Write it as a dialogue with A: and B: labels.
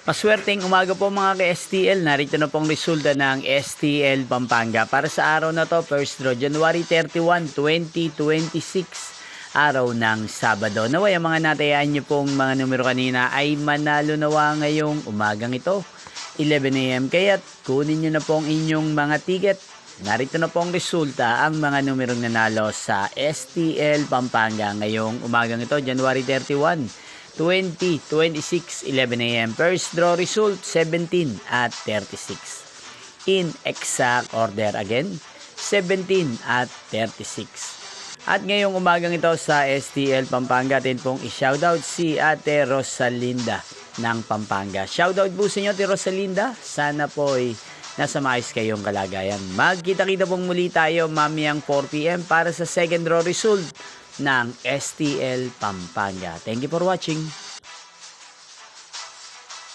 A: Maswerteng umaga po mga ka-STL. Narito na pong resulta ng STL Pampanga. Para sa araw na to, first draw, January 31, 2026. Araw ng Sabado. Naway ang mga natayaan nyo pong mga numero kanina ay manalo nawa ngayong umagang ito. 11 AM. Kaya't kunin nyo na pong inyong mga ticket. Narito na pong resulta ang mga numerong nanalo sa STL Pampanga ngayong umagang ito, January 31. 2026, 11 AM. First draw result, 17 at 36. In exact order again, 17 at 36. At ngayong umagang ito sa STL Pampanga, atin pong i-shoutout si Ate Rosalinda ng Pampanga. Shoutout po sa inyo, Ate Rosalinda. Sana po ay nasa maayos kayong kalagayan. Magkita-kita pong muli tayo mamayang 4 PM para sa second draw result ng STL Pampanga. Thank you for watching.